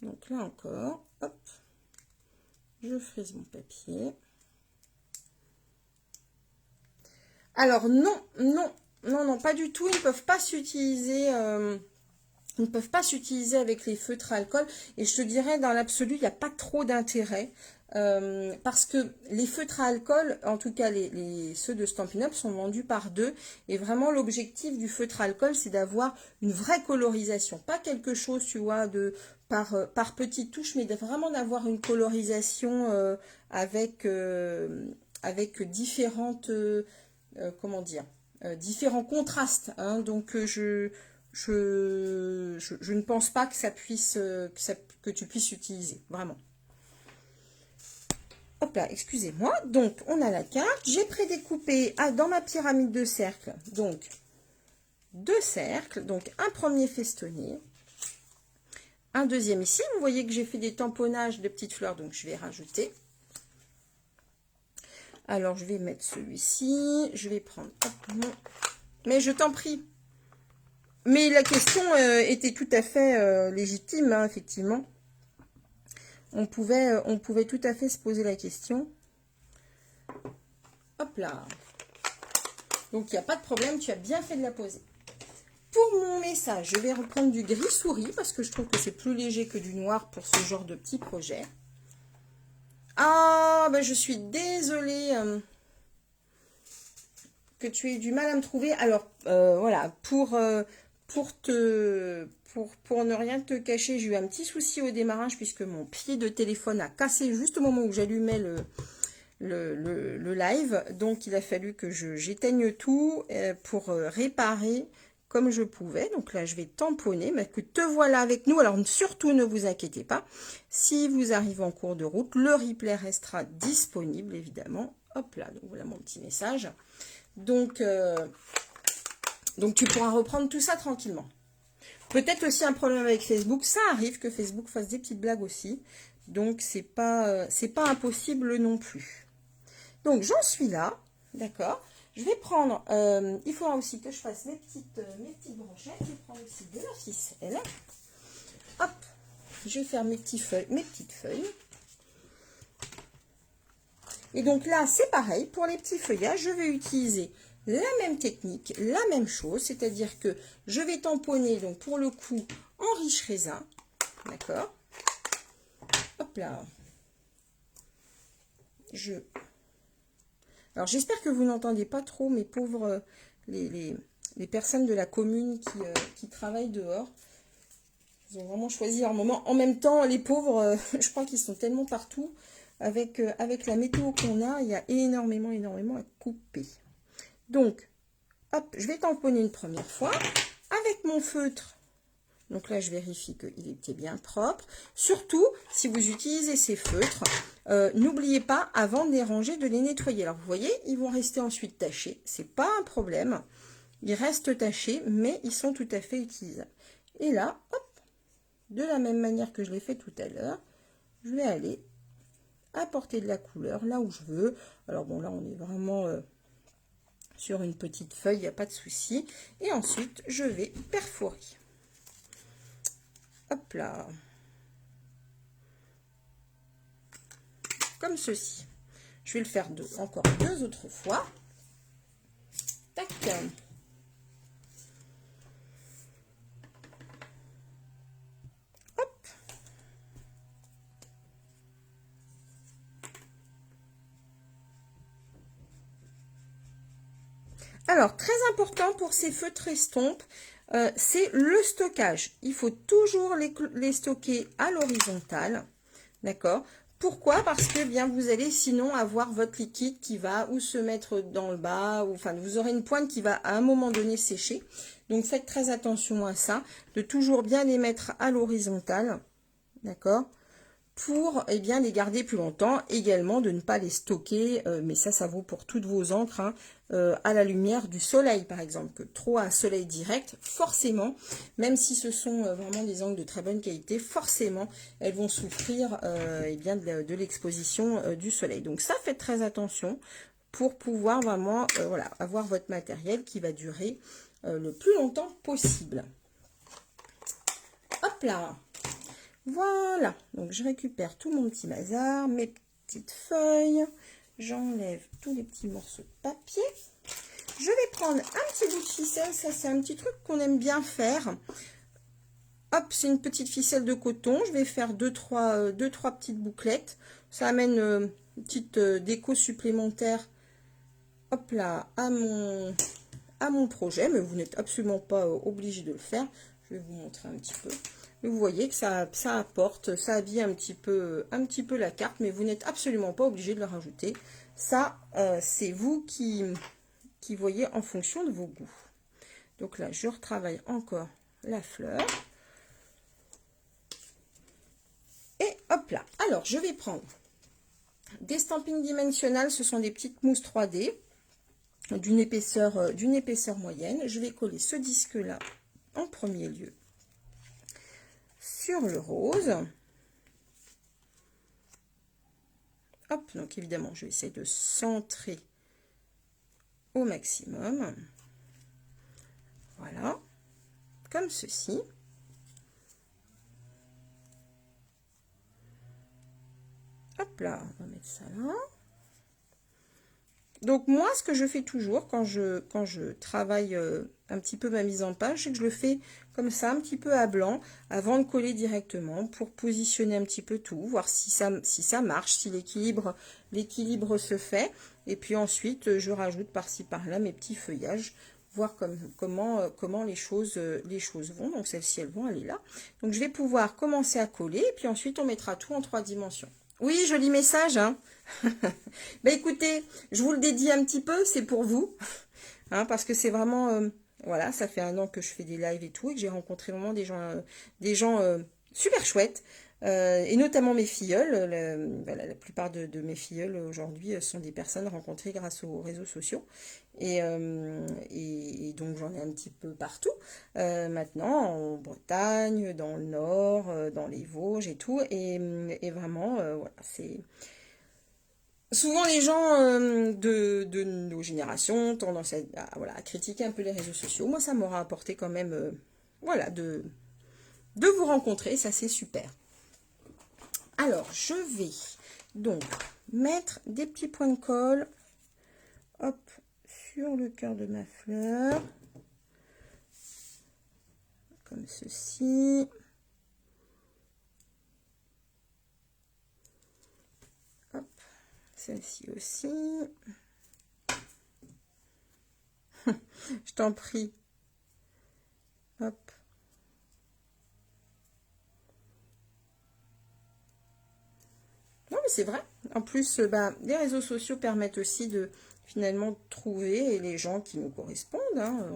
Donc là encore, hop, je frise mon papier. Alors non, pas du tout. Ils ne peuvent pas s'utiliser. Ils ne peuvent pas s'utiliser avec les feutres à alcool. Et je te dirais, dans l'absolu, il n'y a pas trop d'intérêt. Parce que les feutres à alcool, en tout cas ceux de Stampin' Up, sont vendus par 2. Et vraiment, l'objectif du feutre à alcool, c'est d'avoir une vraie colorisation. Pas quelque chose, tu vois, par petites touches, mais vraiment d'avoir une colorisation avec différentes... comment dire, différents contrastes. Hein, donc, je ne pense pas que ça puisse, que tu puisses utiliser, vraiment. Hop là, excusez-moi. Donc, on a la carte. J'ai prédécoupé dans ma pyramide de cercles, donc, 2 cercles. Donc, un premier festonnier. Un deuxième ici. Vous voyez que j'ai fait des tamponnages de petites fleurs, donc je vais rajouter. Alors, je vais mettre celui-ci. Je vais prendre... Hop, non. Mais je t'en prie. Mais la question était tout à fait légitime, hein, effectivement. On pouvait tout à fait se poser la question. Hop là. Donc, il n'y a pas de problème, tu as bien fait de la poser. Pour mon message, je vais reprendre du gris souris parce que je trouve que c'est plus léger que du noir pour ce genre de petit projet. Ah, ben je suis désolée que tu aies du mal à me trouver. Alors, voilà, pour ne rien te cacher, j'ai eu un petit souci au démarrage puisque mon pied de téléphone a cassé juste au moment où j'allumais le live. Donc, il a fallu que j'éteigne tout pour réparer comme je pouvais. Donc là, je vais tamponner, mais que te voilà avec nous. Alors, surtout, ne vous inquiétez pas. Si vous arrivez en cours de route, le replay restera disponible, évidemment. Hop là, donc voilà mon petit message. Donc tu pourras reprendre tout ça tranquillement. Peut-être aussi un problème avec Facebook. Ça arrive que Facebook fasse des petites blagues aussi. Donc, c'est pas impossible non plus. Donc, j'en suis là. D'accord. Je vais prendre, il faudra aussi que je fasse mes petites brochettes. Je vais prendre aussi de la ficelle. Hop, je vais faire mes petites feuilles. Et donc là, c'est pareil. Pour les petits feuillages, je vais utiliser la même technique, la même chose. C'est-à-dire que je vais tamponner, donc pour le coup, en riche raisin. D'accord. Hop là. Alors, j'espère que vous n'entendez pas trop mes pauvres, les personnes de la commune qui travaillent dehors. Ils ont vraiment choisi leur moment. En même temps, les pauvres, je crois qu'ils sont tellement partout. Avec la météo qu'on a, il y a énormément à couper. Donc, hop, je vais tamponner une première fois avec mon feutre. Donc là, je vérifie qu'il était bien propre. Surtout, si vous utilisez ces feutres, n'oubliez pas, avant de les ranger, de les nettoyer. Alors, vous voyez, ils vont rester ensuite tachés. C'est pas un problème. Ils restent tachés, mais ils sont tout à fait utilisables. Et là, hop, de la même manière que je l'ai fait tout à l'heure, je vais aller apporter de la couleur là où je veux. Alors bon, là, on est vraiment sur une petite feuille, il n'y a pas de souci. Et ensuite, je vais perforer. Hop là. Comme ceci. Je vais le faire encore deux autres fois. Tac. Hop. Alors, très important pour ces feutres estompes, c'est le stockage. Il faut toujours les stocker à l'horizontale. D'accord? Pourquoi? Parce que bien vous allez sinon avoir votre liquide qui va ou se mettre dans le bas, ou enfin vous aurez une pointe qui va à un moment donné sécher. Donc faites très attention à ça, de toujours bien les mettre à l'horizontale. D'accord? Pour bien les garder plus longtemps, également de ne pas les stocker, mais ça vaut pour toutes vos encres, hein, à la lumière du soleil par exemple, que trop à soleil direct, forcément, même si ce sont vraiment des encres de très bonne qualité, forcément elles vont souffrir de l'exposition du soleil. Donc ça, faites très attention pour pouvoir vraiment voilà, avoir votre matériel qui va durer le plus longtemps possible. Hop là! Voilà, donc je récupère tout mon petit bazar, mes petites feuilles, j'enlève tous les petits morceaux de papier. Je vais prendre un petit bout de ficelle, ça c'est un petit truc qu'on aime bien faire. Hop, c'est une petite ficelle de coton, je vais faire deux, trois petites bouclettes. Ça amène une petite déco supplémentaire, hop là, à mon projet, mais vous n'êtes absolument pas obligé de le faire. Je vais vous montrer un petit peu. Vous voyez que ça apporte, ça habille un petit peu la carte, mais vous n'êtes absolument pas obligé de le rajouter. Ça, c'est vous qui voyez en fonction de vos goûts. Donc là, je retravaille encore la fleur. Et hop là. Alors, je vais prendre des stampings dimensionnels. Ce sont des petites mousses 3D d'une épaisseur moyenne. Je vais coller ce disque-là en premier lieu sur le rose. Hop, donc évidemment, je vais essayer de centrer au maximum. Voilà, comme ceci. Hop là, on va mettre ça là. Donc moi, ce que je fais toujours quand je travaille un petit peu ma mise en page, c'est que je le fais comme ça, un petit peu à blanc, avant de coller directement, pour positionner un petit peu tout, voir si ça marche, si l'équilibre se fait. Et puis ensuite, je rajoute par-ci par-là mes petits feuillages, voir comment les choses vont. Donc celles-ci, elles vont aller là. Donc je vais pouvoir commencer à coller, et puis ensuite on mettra tout en 3 dimensions. Oui, joli message, hein. Ben écoutez, je vous le dédie un petit peu, c'est pour vous, hein, parce que c'est vraiment voilà, ça fait 1 an que je fais des lives et tout, et que j'ai rencontré vraiment des gens super chouettes. Et notamment mes filleuls, voilà, la plupart de mes filleuls aujourd'hui sont des personnes rencontrées grâce aux réseaux sociaux. Et donc j'en ai un petit peu partout. Maintenant, en Bretagne, dans le Nord, dans les Vosges et tout. Et vraiment, voilà, c'est... Souvent les gens de nos générations ont tendance voilà, à critiquer un peu les réseaux sociaux. Moi, ça m'aura apporté quand même voilà, de vous rencontrer, ça c'est super. Alors, je vais donc mettre des petits points de colle, hop, sur le cœur de ma fleur, comme ceci. Hop, celle-ci aussi. Je t'en prie. Hop. Non, mais c'est vrai. En plus, les réseaux sociaux permettent aussi de finalement trouver les gens qui nous correspondent. Hein.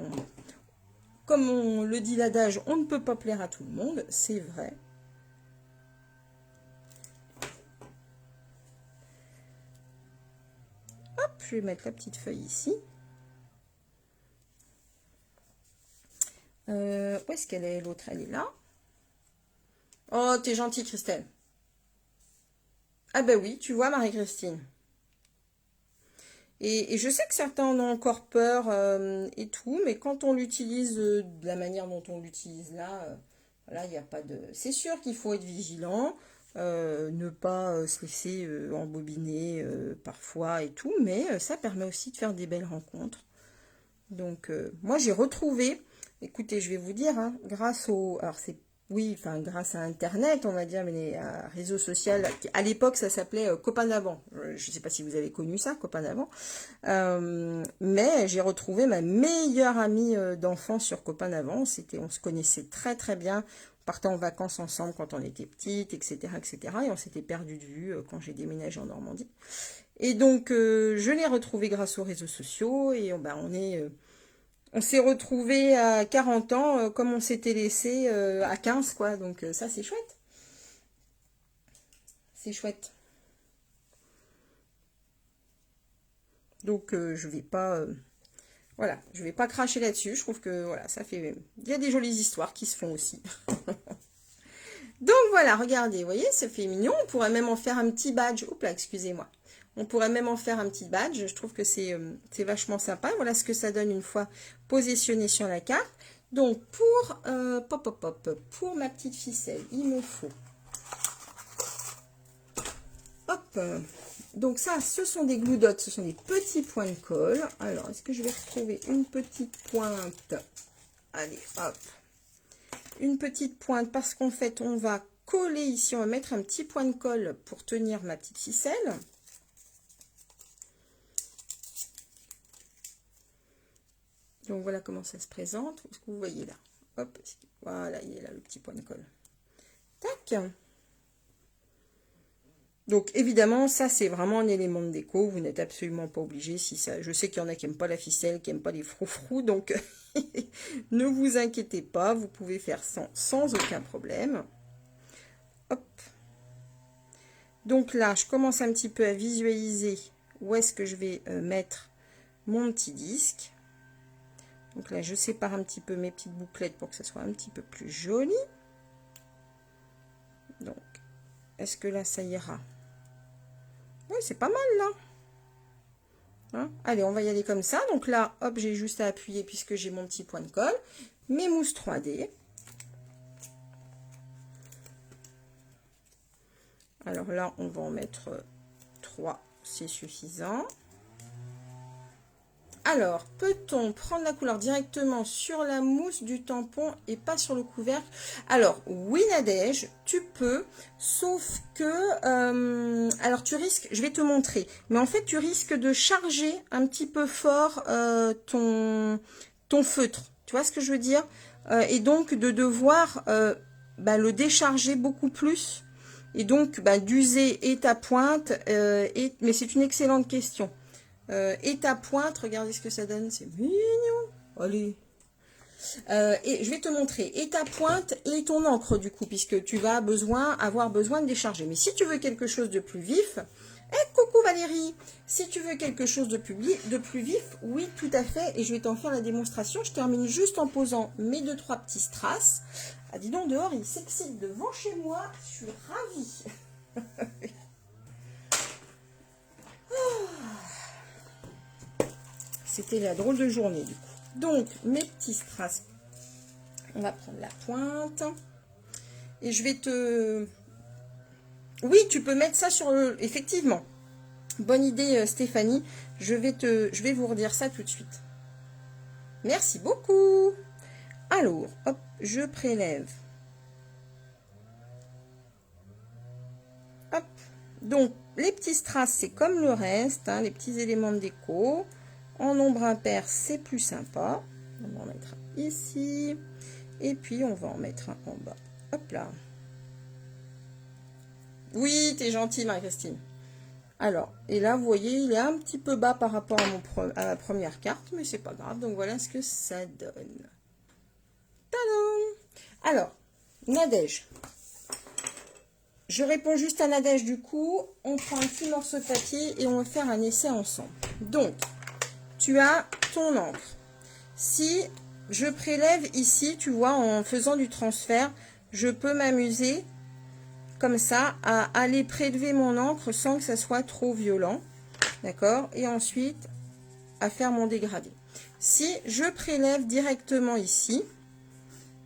Comme on le dit l'adage, on ne peut pas plaire à tout le monde, c'est vrai. Hop, je vais mettre la petite feuille ici. Où est-ce qu'elle est, l'autre? Elle est là. Oh, t'es gentille, Christelle. Ah ben oui, tu vois, Marie-Christine. Et je sais que certains en ont encore peur et tout, mais quand on l'utilise de la manière dont on l'utilise là, voilà, il n'y a pas de... C'est sûr qu'il faut être vigilant, ne pas se laisser embobiner parfois et tout, mais ça permet aussi de faire des belles rencontres. Donc, moi, j'ai retrouvé, écoutez, je vais vous dire, hein, grâce au... Alors, c'est... Oui, enfin, grâce à Internet, on va dire, mais à réseau social. À l'époque, ça s'appelait Copain d'avant. Je ne sais pas si vous avez connu ça, Copain d'avant. Mais j'ai retrouvé ma meilleure amie d'enfance sur Copain d'avant. On se connaissait très très bien. On partait en vacances ensemble quand on était petite, etc., etc. Et on s'était perdu de vue quand j'ai déménagé en Normandie. Et donc, je l'ai retrouvée grâce aux réseaux sociaux. Et on s'est retrouvés à 40 ans comme on s'était laissé à 15, quoi. Donc ça, c'est chouette. C'est chouette. Donc je vais pas... voilà, je vais pas cracher là-dessus. Je trouve que voilà, ça fait... Il y a des jolies histoires qui se font aussi. Donc voilà, regardez, vous voyez, ça fait mignon. On pourrait même en faire un petit badge. Oups là, excusez-moi. On pourrait même en faire un petit badge. Je trouve que c'est vachement sympa. Voilà ce que ça donne une fois positionné sur la carte. Donc, pour ma petite ficelle, il me faut... Hop. Donc ça, ce sont des glue dots. Ce sont des petits points de colle. Alors, est-ce que je vais retrouver une petite pointe? Allez, hop. Une petite pointe parce qu'en fait, on va coller ici. On va mettre un petit point de colle pour tenir ma petite ficelle. Donc voilà comment ça se présente. Est-ce que vous voyez là? Hop, voilà, il est là le petit point de colle. Tac. Donc évidemment, ça c'est vraiment un élément de déco. Vous n'êtes absolument pas obligé. Si ça, je sais qu'il y en a qui n'aiment pas la ficelle, qui n'aiment pas les froufrous. Donc ne vous inquiétez pas, vous pouvez faire sans aucun problème. Hop. Donc là, je commence un petit peu à visualiser où est-ce que je vais mettre mon petit disque. Donc là, je sépare un petit peu mes petites bouclettes pour que ça soit un petit peu plus joli. Donc, est-ce que là, ça ira? Oui, c'est pas mal là. Hein? Allez, on va y aller comme ça. Donc là, hop, j'ai juste à appuyer puisque j'ai mon petit point de colle. Mes mousses 3D. Alors là, on va en mettre 3, c'est suffisant. Alors, peut-on prendre la couleur directement sur la mousse du tampon et pas sur le couvercle? Alors, oui Nadège, tu peux, sauf que, alors tu risques, je vais te montrer, mais en fait tu risques de charger un petit peu fort ton feutre, tu vois ce que je veux dire? Et donc de devoir le décharger beaucoup plus, et donc d'user et ta pointe, mais c'est une excellente question. Et ta pointe, regardez ce que ça donne, c'est mignon. Allez, Et je vais te montrer et ta pointe et ton encre du coup, puisque tu vas avoir besoin de décharger. Mais si tu veux quelque chose de plus vif, coucou Valérie, si tu veux quelque chose de plus vif, oui, tout à fait, et je vais t'en faire la démonstration. Je termine juste en posant mes 2-3 petits strass. Ah, dis donc, dehors, il s'excite devant chez moi, je suis ravie. C'était la drôle de journée, du coup. Donc, mes petits strass, on va prendre la pointe, et je vais te... Oui, tu peux mettre ça sur le... Effectivement. Bonne idée, Stéphanie. Je vais vous redire ça tout de suite. Merci beaucoup. Alors, hop, je prélève. Hop. Donc, les petits strass, c'est comme le reste, hein, les petits éléments de déco. En nombre impair, c'est plus sympa. On va en mettre un ici. Et puis, on va en mettre un en bas. Hop là. Oui, t'es gentille, Marie-Christine. Alors, et là, vous voyez, il est un petit peu bas par rapport à ma première carte, mais c'est pas grave. Donc, voilà ce que ça donne. Tadam! Alors, Nadège. Je réponds juste à Nadège du coup. On prend un petit morceau de papier et on va faire un essai ensemble. Donc, tu as ton encre. Si je prélève ici, tu vois, en faisant du transfert, je peux m'amuser comme ça à aller prélever mon encre sans que ça soit trop violent, d'accord, et ensuite à faire mon dégradé. Si je prélève directement ici,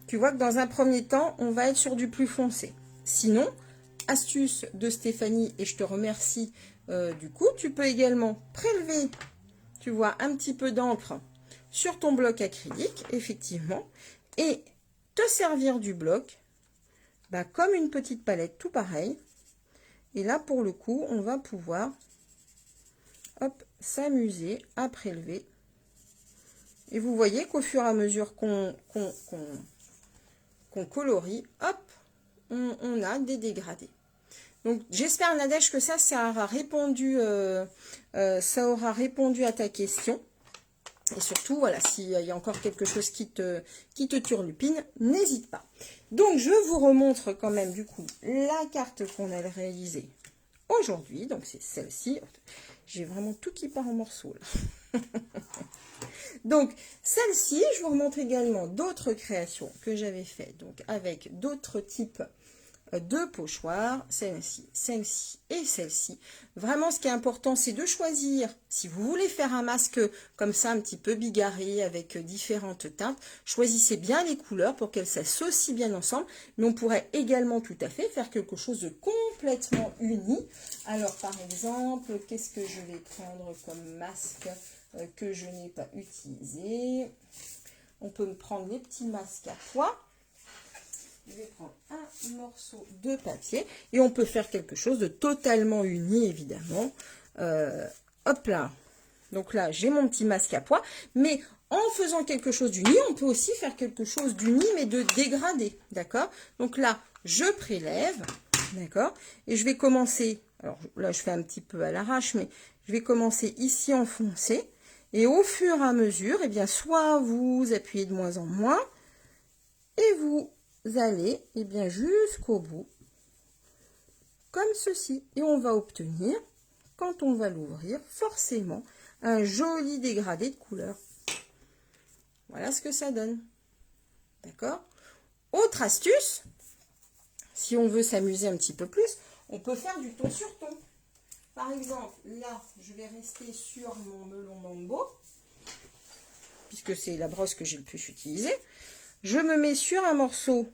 tu vois que dans un premier temps on va être sur du plus foncé. Sinon, astuce de Stéphanie, et je te remercie du coup, tu peux également prélever, tu vois, un petit peu d'encre sur ton bloc acrylique, effectivement, et te servir du bloc comme une petite palette, tout pareil. Et là, pour le coup, on va pouvoir s'amuser à prélever. Et vous voyez qu'au fur et à mesure qu'on colorie, hop, on a des dégradés. Donc, j'espère, Nadège, que ça aura répondu à ta question. Et surtout, voilà, s'il y a encore quelque chose qui te turlupine, n'hésite pas. Donc, je vous remontre quand même, du coup, la carte qu'on a réalisée aujourd'hui. Donc, c'est celle-ci. J'ai vraiment tout qui part en morceaux, là. Donc, celle-ci, je vous remontre également d'autres créations que j'avais faites, donc avec d'autres types de pochoirs, celle-ci, celle-ci et celle-ci. Vraiment, ce qui est important, c'est de choisir, si vous voulez faire un masque comme ça, un petit peu bigarré, avec différentes teintes, choisissez bien les couleurs pour qu'elles s'associent bien ensemble, mais on pourrait également tout à fait faire quelque chose de complètement uni. Alors, par exemple, qu'est-ce que je vais prendre comme masque que je n'ai pas utilisé? On peut me prendre les petits masques à pois. Je vais prendre un morceau de papier et on peut faire quelque chose de totalement uni, évidemment. Hop là. Donc là, j'ai mon petit masque à pois. Mais en faisant quelque chose d'uni, on peut aussi faire quelque chose d'uni, mais de dégradé. D'accord? Donc là, je prélève. D'accord? Et je vais commencer. Alors là, je fais un petit peu à l'arrache, mais je vais commencer ici en foncé. Et au fur et à mesure, eh bien, soit vous appuyez de moins en moins et vous allez bien jusqu'au bout comme ceci, et on va obtenir, quand on va l'ouvrir, forcément un joli dégradé de couleur. Voilà ce que ça donne. D'accord? Autre astuce, si on veut s'amuser un petit peu plus, on peut faire du ton sur ton. Par exemple, là, je vais rester sur mon melon mambo, puisque c'est la brosse que j'ai le plus utilisée. Je me mets sur un morceau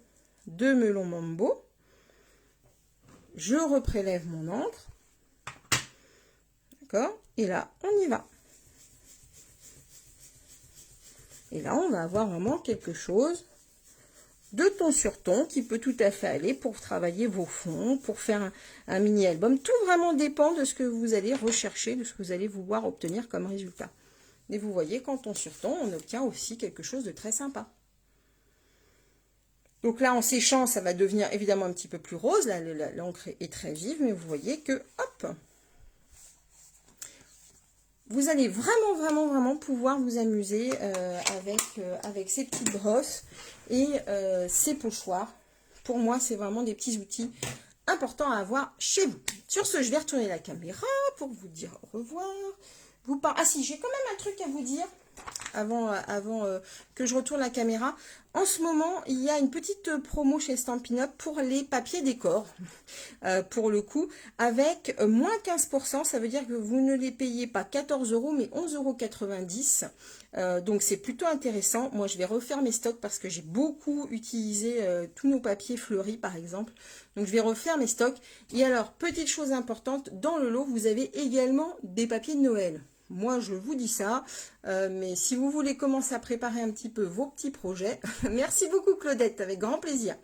de melon mambo. Je reprélève mon encre. D'accord? Et là, on y va. Et là, on va avoir vraiment quelque chose de ton sur ton qui peut tout à fait aller pour travailler vos fonds, pour faire un mini-album. Tout vraiment dépend de ce que vous allez rechercher, de ce que vous allez vouloir obtenir comme résultat. Et vous voyez, quand on sur ton, on obtient aussi quelque chose de très sympa. Donc là, en séchant, ça va devenir évidemment un petit peu plus rose. Là, l'encre est très vive, mais vous voyez que, hop, vous allez vraiment, vraiment, vraiment pouvoir vous amuser avec ces petites brosses et ces pochoirs. Pour moi, c'est vraiment des petits outils importants à avoir chez vous. Sur ce, je vais retourner la caméra pour vous dire au revoir. Ah si, j'ai quand même un truc à vous dire avant que je retourne la caméra. En ce moment, il y a une petite promo chez Stampin' Up pour les papiers décor. Pour le coup, avec moins 15%, ça veut dire que vous ne les payez pas 14 €, mais 11,90 €. Donc c'est plutôt intéressant. Moi, je vais refaire mes stocks parce que j'ai beaucoup utilisé tous nos papiers fleuris, par exemple. Donc je vais refaire mes stocks. Et alors, petite chose importante, dans le lot, vous avez également des papiers de Noël. Moi, je vous dis ça, mais si vous voulez commencer à préparer un petit peu vos petits projets, merci beaucoup Claudette, avec grand plaisir.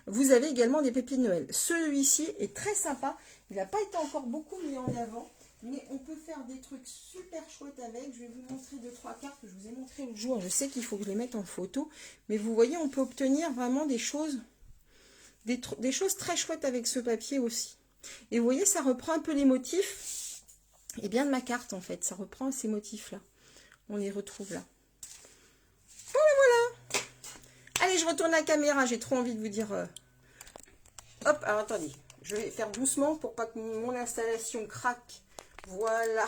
Vous avez également des papiers de Noël. Celui-ci est très sympa, il n'a pas été encore beaucoup mis en avant, mais on peut faire des trucs super chouettes avec. Je vais vous montrer 2-3 cartes que je vous ai montrées l'autre jour. Je sais qu'il faut que je les mette en photo, mais vous voyez, on peut obtenir vraiment des choses très chouettes avec ce papier aussi. Et vous voyez, ça reprend un peu les motifs. Et bien de ma carte en fait, ça reprend ces motifs là. On les retrouve là. Voilà. Allez, je retourne la caméra, j'ai trop envie de vous dire. Hop, alors attendez, je vais faire doucement pour pas que mon installation craque. Voilà,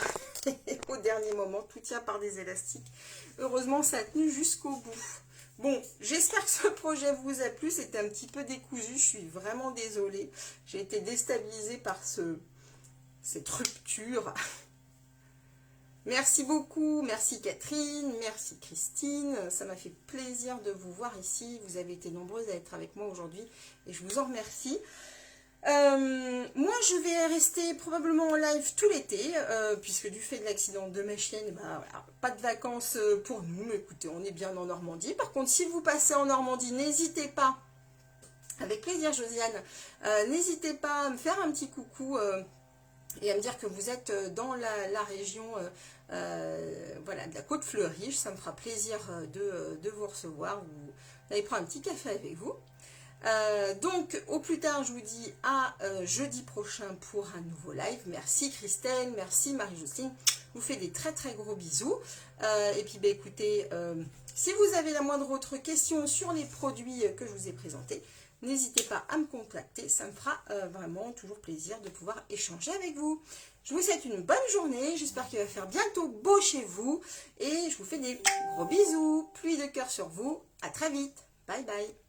au dernier moment, tout tient par des élastiques. Heureusement, ça a tenu jusqu'au bout. Bon, j'espère que ce projet vous a plu, c'était un petit peu décousu, je suis vraiment désolée. J'ai été déstabilisée par cette rupture. Merci beaucoup, merci Catherine, merci Christine, ça m'a fait plaisir de vous voir ici, vous avez été nombreuses à être avec moi aujourd'hui et je vous en remercie. Moi je vais rester probablement en live tout l'été, puisque du fait de l'accident de ma chienne, voilà, pas de vacances pour nous, mais écoutez, on est bien en Normandie. Par contre, si vous passez en Normandie, n'hésitez pas, avec plaisir Josiane, n'hésitez pas à me faire un petit coucou et à me dire que vous êtes dans la région voilà, de la Côte Fleurie. Ça me fera plaisir de vous recevoir, vous allez prendre un petit café avec vous. Donc au plus tard, je vous dis à jeudi prochain pour un nouveau live. Merci Christelle, merci Marie-Justine, je vous fais des très très gros bisous. Et puis écoutez, si vous avez la moindre autre question sur les produits que je vous ai présentés, n'hésitez pas à me contacter, ça me fera vraiment toujours plaisir de pouvoir échanger avec vous. Je vous souhaite une bonne journée, j'espère qu'il va faire bientôt beau chez vous et je vous fais des gros bisous, pluie de cœur sur vous, à très vite, bye bye.